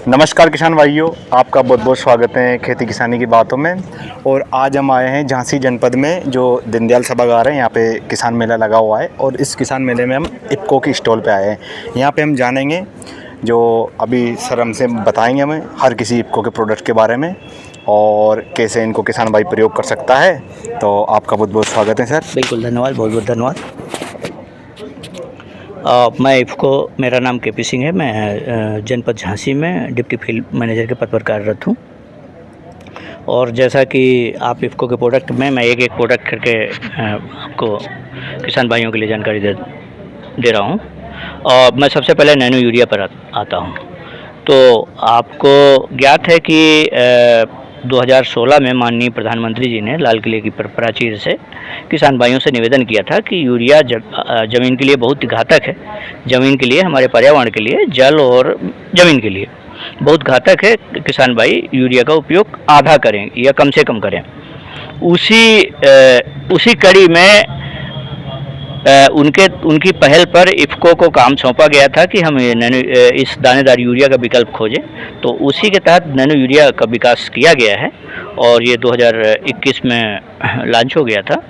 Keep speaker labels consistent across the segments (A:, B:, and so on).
A: नमस्कार किसान भाइयों, आपका बहुत बहुत स्वागत है खेती किसानी की बातों में। और आज हम आए हैं झांसी जनपद में, जो दीनदयाल सभागार है, यहाँ पे किसान मेला लगा हुआ है। और इस किसान मेले में हम इफ़को की स्टॉल पे आए हैं। यहाँ पे हम जानेंगे, जो अभी सर हमसे बताएंगे हमें हर किसी इफ़को के प्रोडक्ट के बारे में और कैसे इनको किसान भाई प्रयोग कर सकता है। तो आपका बहुत बहुत स्वागत है सर।
B: बिल्कुल, धन्यवाद, बहुत बहुत धन्यवाद। मैं इफ़को, मेरा नाम केपी सिंह है। मैं जनपद झांसी में डिप्टी फील्ड मैनेजर के पद पर कार्यरत हूँ। और जैसा कि आप इफ़को के प्रोडक्ट में मैं एक एक प्रोडक्ट करके आपको किसान भाइयों के लिए जानकारी दे रहा हूँ। और मैं सबसे पहले नैनो यूरिया पर आता हूँ। तो आपको ज्ञात है कि 2016 में माननीय प्रधानमंत्री जी ने लाल किले की प्राचीर से किसान भाइयों से निवेदन किया था कि यूरिया ज़मीन के लिए बहुत घातक है। ज़मीन के लिए, हमारे पर्यावरण के लिए, जल और ज़मीन के लिए बहुत घातक है। किसान भाई यूरिया का उपयोग आधा करें या कम से कम करें। उसी कड़ी में उनकी पहल पर इफ़को को काम सौंपा गया था कि हम इस दानेदार यूरिया का विकल्प खोजें। तो उसी के तहत नैनो यूरिया का विकास किया गया है और ये 2021 में लॉन्च हो गया था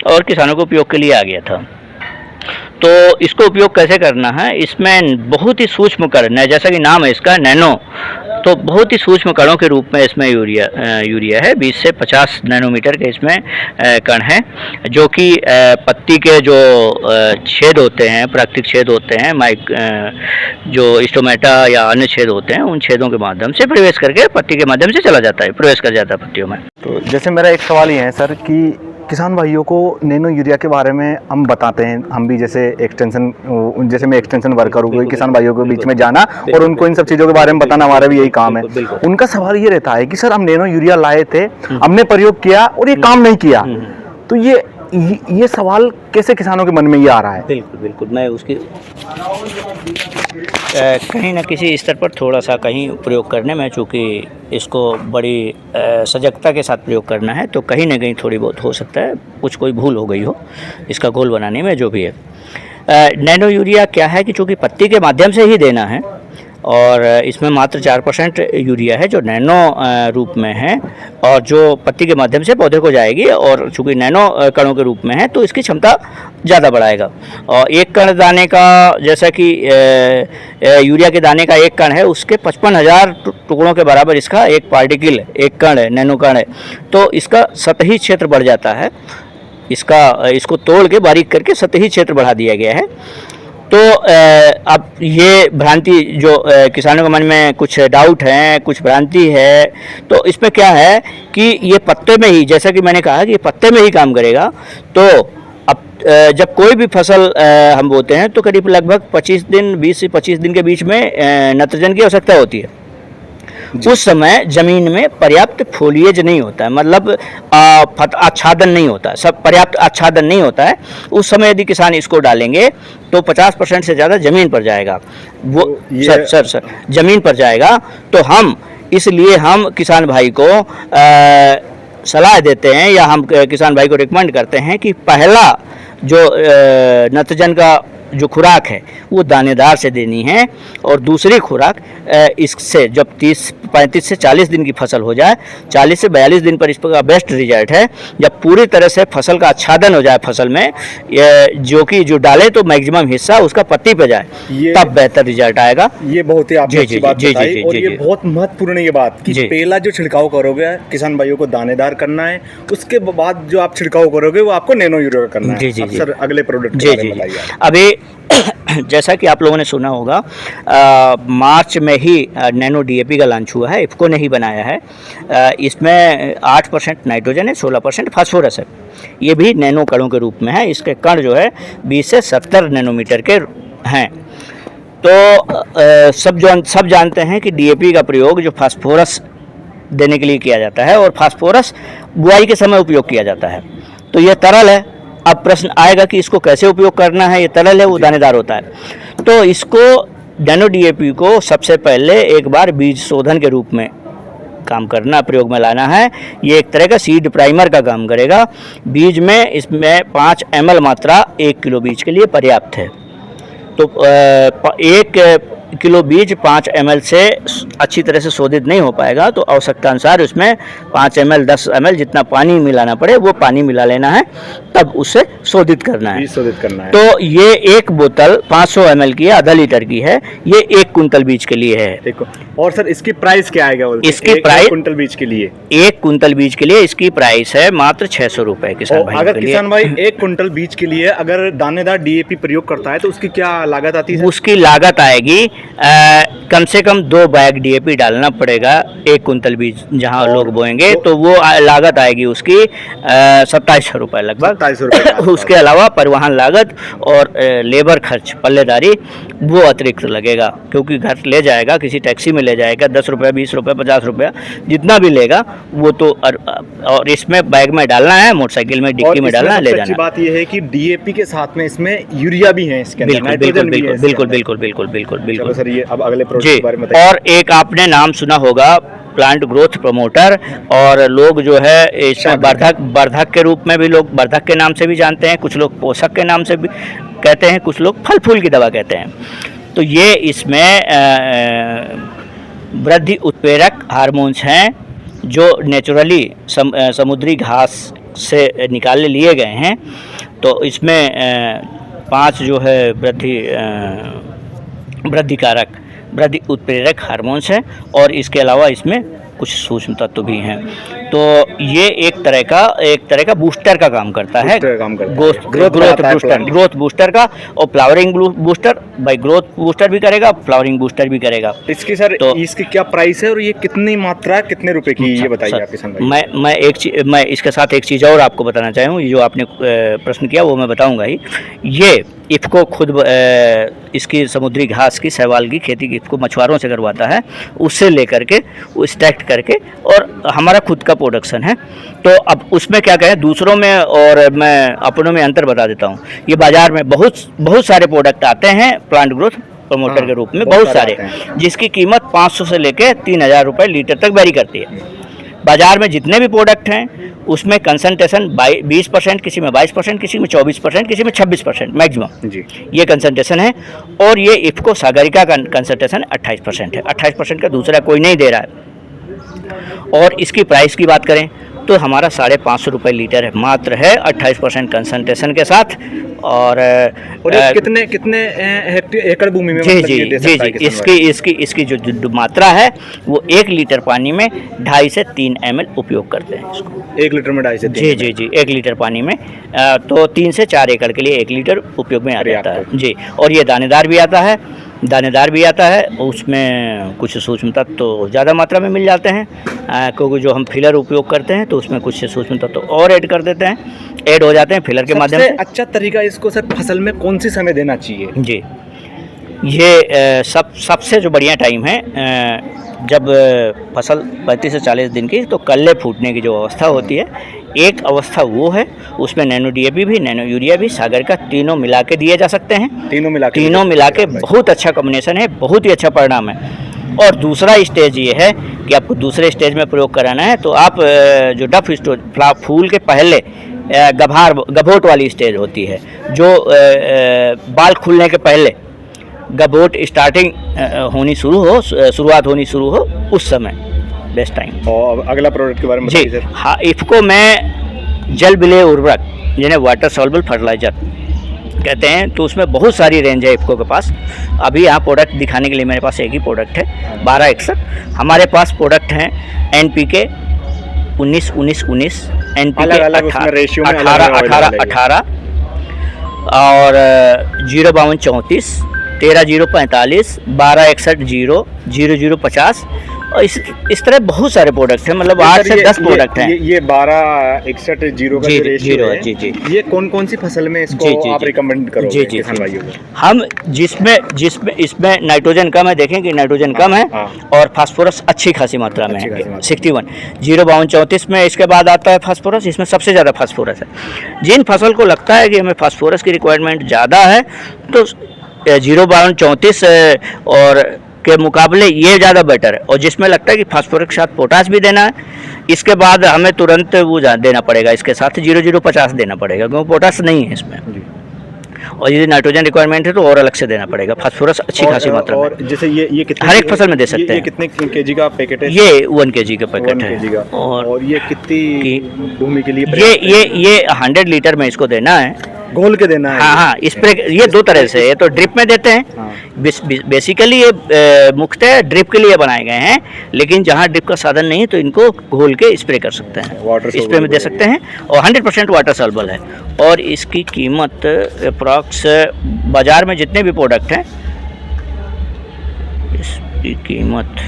B: और किसानों को उपयोग के लिए आ गया था। तो इसको उपयोग कैसे करना है, इसमें बहुत ही सूक्ष्म कण, जैसा कि नाम है इसका नैनो, तो बहुत ही सूक्ष्म कणों के रूप में इसमें यूरिया है। 20 से 50 नैनोमीटर के इसमें कण हैं, जो कि पत्ती के जो छेद होते हैं, प्राकृतिक छेद होते हैं, जो स्टोमेटा या अन्य छेद होते हैं, उन छेदों के माध्यम से प्रवेश करके पत्ती के माध्यम से चला जाता है, प्रवेश कर जाता है पत्तियों में।
A: तो जैसे मेरा एक सवाल ये है सर कि किसान भाइयों को नैनो यूरिया के बारे में हम बताते हैं, हम भी जैसे मैं एक्सटेंशन वर्कर हूँ, किसान भाइयों के बीच में जाना और उनको इन सब चीज़ों के बारे में बताना हमारा भी यही काम है। उनका सवाल ये रहता है कि सर हम नैनो यूरिया लाए थे, हमने प्रयोग किया और ये काम नहीं किया। तो ये सवाल कैसे किसानों के मन में ये आ रहा है?
B: बिल्कुल, मैं उसकी कहीं ना किसी स्तर पर थोड़ा सा कहीं प्रयोग करने में, चूँकि इसको बड़ी सजगता के साथ प्रयोग करना है, तो कहीं ना कहीं थोड़ी बहुत हो सकता है कोई भूल हो गई हो इसका घोल बनाने में, जो भी है। नैनो यूरिया क्या है कि चूँकि पत्ती के माध्यम से ही देना है और इसमें मात्र 4% यूरिया है जो नैनो रूप में है और जो पत्ती के माध्यम से पौधे को जाएगी। और चूँकि नैनो कणों के रूप में है तो इसकी क्षमता ज़्यादा बढ़ाएगा। और एक कण दाने का, जैसा कि यूरिया के दाने का एक कण है, उसके 55,000 टुकड़ों के बराबर इसका एक पार्टिकल, एक कण है, नैनो कण है। तो इसका सतही क्षेत्र बढ़ जाता है। इसको तोड़ के बारीक करके सतही क्षेत्र बढ़ा दिया गया है। तो अब ये भ्रांति जो किसानों के मन में कुछ डाउट हैं, कुछ भ्रांति है, तो इसमें क्या है कि ये पत्ते में ही, जैसा कि मैंने कहा कि ये पत्ते में ही काम करेगा। तो अब जब कोई भी फसल हम बोते हैं तो करीब लगभग 20 से 25 दिन के बीच में नाइट्रोजन की आवश्यकता होती है। उस समय ज़मीन में पर्याप्त फोलिएज नहीं होता है, मतलब आच्छादन नहीं होता है, पर्याप्त आच्छादन नहीं होता है। उस समय यदि किसान इसको डालेंगे तो 50% से ज़्यादा ज़मीन पर जाएगा। वो सर ज़मीन पर जाएगा। तो इसलिए हम किसान भाई को सलाह देते हैं, या हम किसान भाई को रिकमेंड करते हैं कि पहला जो नाइट्रोजन का जो खुराक है वो दानेदार से देनी है, और दूसरी खुराक इससे जब 35 से 40 दिन की फसल हो जाए, 40 से 42 दिन पर इसका बेस्ट रिजल्ट है। जब पूरी तरह से फसल का आच्छादन हो जाए फसल में, जो डाले तो मैक्सिमम हिस्सा उसका पत्ती पे जाए, तब बेहतर रिजल्ट आएगा।
A: ये बहुत ही आपने अच्छी बात बताई और ये बहुत महत्वपूर्ण ये बात कि पहला जो छिड़काव करोगे किसान भाइयों को दानेदार करना है, उसके बाद जो आप छिड़काव करोगे वो आपको नैनो यूरिया करना है। सर अगले प्रोडक्ट के बारे में बताइए।
B: अभी जैसा कि आप लोगों ने सुना होगा, मार्च में ही नैनो डीएपी का लॉन्च हुआ है, इफ़को ने ही बनाया है। इसमें 8% नाइट्रोजन है, 16% फास्फोरस है। ये भी नैनो कणों के रूप में है। इसके कण जो है 20 से 70 नैनोमीटर के हैं। तो सब जानते हैं कि डीएपी का प्रयोग जो फास्फोरस देने के लिए किया जाता है, और फास्फोरस बुआई के समय उपयोग किया जाता है। तो यह तरल है। अब प्रश्न आएगा कि इसको कैसे उपयोग करना है। ये तरल है, वो दानेदार होता है। तो इसको नैनो डीएपी को सबसे पहले एक बार बीज शोधन के रूप में काम करना, प्रयोग में लाना है। ये एक तरह का सीड प्राइमर का काम करेगा। बीज में इसमें 5 ml मात्रा 1 किलो बीज के लिए पर्याप्त है। तो एक किलो बीज 5 ml से अच्छी तरह से शोधित नहीं हो पाएगा, तो आवश्यकता अनुसार उसमें 5 ml 10 ml जितना पानी मिलाना पड़े वो पानी मिला लेना है, तब उसे शोधित करना है।
A: बीज शोधित करना है।
B: तो ये एक बोतल 500 ml की है, आधा लीटर की है, ये 1 कुंटल बीज के लिए है।
A: देखो, और सर इसकी प्राइस क्या आएगा?
B: इसकी प्राइस
A: कुंटल बीज के लिए,
B: 1 कुंटल बीज के लिए इसकी प्राइस है मात्र 600 रुपए किसान भाई
A: अगर
B: के लिए।
A: किसान भाई 1 कुंटल बीज के लिए अगर दानेदार डीएपी प्रयोग करता है तो उसकी क्या लागत आती है?
B: उसकी लागत आएगी कम से कम 2 बैग डीएपी डालना पड़ेगा 1 कुंटल बीज जहां लोग बोएंगे, तो वो लागत आएगी उसकी 2700 रुपये लगभग। 2700 रुपये। उसके अलावा परिवहन लागत और लेबर खर्च पल्लेदारी वो अतिरिक्त लगेगा, क्योंकि घर ले जाएगा, किसी टैक्सी में ले जाएगा, 10 रुपये 20 रुपये 50 रुपया जितना भी लेगा वो तो, और इसमें बैग में डालना है, मोटरसाइकिल में डिक्की में डालना है, ले जाना।
A: अच्छी बात यह है कि डीएपी के साथ में इसमें यूरिया भी है इसके अंदर,
B: बिल्कुल बिल्कुल बिल्कुल बिल्कुल बिल्कुल बिल्कुल बिल्कुल बिल्कुल।
A: सर ये अब अगले प्रोडक्ट
B: जी,
A: के बारे में बताइए।
B: और एक आपने नाम सुना होगा प्लांट ग्रोथ प्रमोटर, और लोग जो है इसमें वर्धक के रूप में भी लोग वर्धक के नाम से भी जानते हैं, कुछ लोग पोषक के नाम से भी कहते हैं, कुछ लोग फल फूल की दवा कहते हैं। तो ये इसमें वृद्धि उत्प्रेरक हार्मोन्स हैं जो नेचुरली समुद्री घास से निकाल लिए गए हैं। तो इसमें 5 जो है वृद्धि उत्प्रेरक हार्मोन्स हैं, और इसके अलावा इसमें कुछ सूक्ष्म तत्व भी हैं। तो ये एक तरह का बूस्टर का काम करता है, ग्रोथ बूस्टर का, और flowering booster by growth booster भी करेगा, फ्लावरिंग बूस्टर भी करेगा।
A: इसकी सर तो इसकी क्या प्राइस है और ये कितनी मात्रा कितने रुपए की, ये बताइए आप किसान भाई।
B: मैं इसके साथ एक चीज़ और आपको बताना चाहूँ, ये जो आपने प्रश्न किया वो मैं बताऊँगा ही। ये इफ़को खुद इसकी समुद्री घास की शैवाल की खेती इफ़को मछुआरों से करवाता है, उससे लेकर के एक्सट्रैक्ट करके, और हमारा खुद का प्रोडक्शन है। तो अब उसमें क्या कहें, दूसरों में और मैं अपनों में अंतर बता देता हूँ। ये बाज़ार में बहुत सारे प्रोडक्ट आते हैं प्लांट ग्रोथ प्रमोटर के रूप में, बहुत सारे, जिसकी कीमत 500 से लेकर 3000 रुपये लीटर तक वेरी करती है। बाज़ार में जितने भी प्रोडक्ट हैं उसमें कंसंट्रेशन 20%, किसी में 22%, किसी में 24%, किसी में 26% मैक्सिमम जी, ये कंसंट्रेशन है। और ये इफ़को सागरिका का कंसंट्रेशन 28% है, 28% का दूसरा कोई नहीं दे रहा है। और इसकी प्राइस की बात करें तो हमारा 550 रुपये लीटर है, मात्र है 28% कंसंट्रेशन के साथ। और
A: कितने एकड़ भूमि में
B: जी जी जी जी इसकी जो मात्रा है वो 1 लीटर पानी में 2.5 से 3 ml उपयोग करते हैं इसको।
A: 1 लीटर में 2.5 से 3
B: जी जी जी 1 लीटर पानी में तो 3 से 4 एकड़ के लिए 1 लीटर उपयोग में आ जाता है जी। और ये दानेदार भी आता है, उसमें कुछ सूक्ष्म तत्व तो ज़्यादा मात्रा में मिल जाते हैं, क्योंकि जो हम फिलर उपयोग करते हैं तो उसमें कुछ सूक्ष्म तत्व तो और ऐड कर देते हैं, ऐड हो जाते हैं फिलर के माध्यम से।
A: अच्छा तरीका इसको सर फसल में कौन सी समय देना चाहिए?
B: जी, ये सबसे जो बढ़िया टाइम है जब फसल 35 से 40 दिन की, तो कल्ले फूटने की जो अवस्था होती है, एक अवस्था वो है, उसमें नैनो डीएपी भी, नैनो यूरिया भी, सागर का तीनों मिला के दिए जा सकते हैं। तीनों मिला के बहुत अच्छा कॉम्बिनेशन है, बहुत ही अच्छा परिणाम है। और दूसरा स्टेज ये है कि आपको दूसरे स्टेज में प्रयोग कराना है, तो आप जो डफ स्टेज फूल के पहले गभोट वाली स्टेज होती है, जो बाल खुलने के पहले गभोट स्टार्टिंग शुरुआत होनी शुरू हो, उस समय बेस्ट टाइम।
A: और अगला प्रोडक्ट के बारे में
B: जी हाँ, इफ़को में जल विलेय उर्वरक, जिन्हें वाटर सॉल्युबल फर्टिलाइजर कहते हैं, तो उसमें बहुत सारी रेंज है इफ़को के पास। अभी यहाँ प्रोडक्ट दिखाने के लिए मेरे पास एक ही प्रोडक्ट है 1261। हमारे पास प्रोडक्ट हैं NPK 19-19-19, NPK 18-18-18 और 052-34, 13-0-45, 12-61-0, 00-50, और इस तरह बहुत सारे प्रोडक्ट हैं, मतलब 8 से 10 प्रोडक्ट हैं।
A: ये 12-61-0 का जो रेशियो है,
B: जी,
A: ये कौन सी फसल में इसको आप रिकमेंड करोगे किसान भाइयों को?
B: हम जिसमें इसमें नाइट्रोजन कम है, देखें कि नाइट्रोजन कम है, और फास्फोरस अच्छी खासी मात्रा में है 61। 052-34 में इसके बाद आता है फास्फोरस, इसमें सबसे ज़्यादा फास्फोरस है। जिन फसल को लगता है कि हमें फास्फोरस की रिक्वायरमेंट ज़्यादा है, तो 052-34 और के मुकाबले ये ज़्यादा बेटर है। और जिसमें लगता है कि फास्फोरस के साथ पोटास भी देना है, इसके बाद हमें तुरंत वो देना पड़ेगा, इसके साथ 00-50 देना पड़ेगा, क्योंकि पोटास नहीं है इसमें। और यदि नाइट्रोजन रिक्वायरमेंट है तो और अलग से देना पड़ेगा। फास्फोरस अच्छी खासी मात्रा में।
A: और जैसे ये कितने
B: हर एक फसल में दे सकते
A: ये
B: हैं।
A: कितने केजी का पैकेट है?
B: ये 1 kg का
A: 1
B: पैकेट है।
A: केजी का। और ये कितनी भूमि के लिए
B: ये
A: पर्याप्त है?
B: ये 100 लीटर में इसको देना है।
A: घोल के देना है?
B: हाँ हाँ, स्प्रे ये दो तरह से, ये तो ड्रिप में देते हैं।
A: हाँ।
B: बेसिकली ये मुख्यतः ड्रिप के लिए बनाए गए हैं, लेकिन जहाँ ड्रिप का साधन नहीं है तो इनको घोल के स्प्रे कर सकते हैं,
A: वाटर
B: स्प्रे में दे सकते हैं। और 100% वाटर सॉल्युबल है। और इसकी कीमत अप्रॉक्स बाजार में जितने भी प्रोडक्ट हैं इसकी कीमत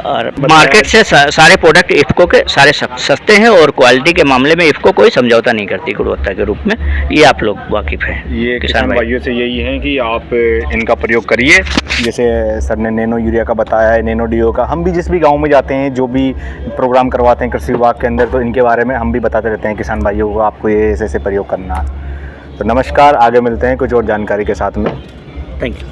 B: और मार्केट से सारे प्रोडक्ट इफ़को के सारे सस्ते हैं और क्वालिटी के मामले में इफ़को कोई समझौता नहीं करती गुणवत्ता के रूप में। ये आप लोग वाकिफ़ हैं।
A: ये किसान भाइयों से यही है कि आप इनका प्रयोग करिए। जैसे सर ने नैनो यूरिया का बताया है, नैनो डीओ का, हम भी जिस भी गांव में जाते हैं, जो भी प्रोग्राम करवाते हैं कृषि विभाग के अंदर, तो इनके बारे में हम भी बताते रहते हैं किसान भाइयों को, आपको ये ऐसे प्रयोग करना है। तो नमस्कार, आगे मिलते हैं कुछ और जानकारी के साथ में।
B: Thank you.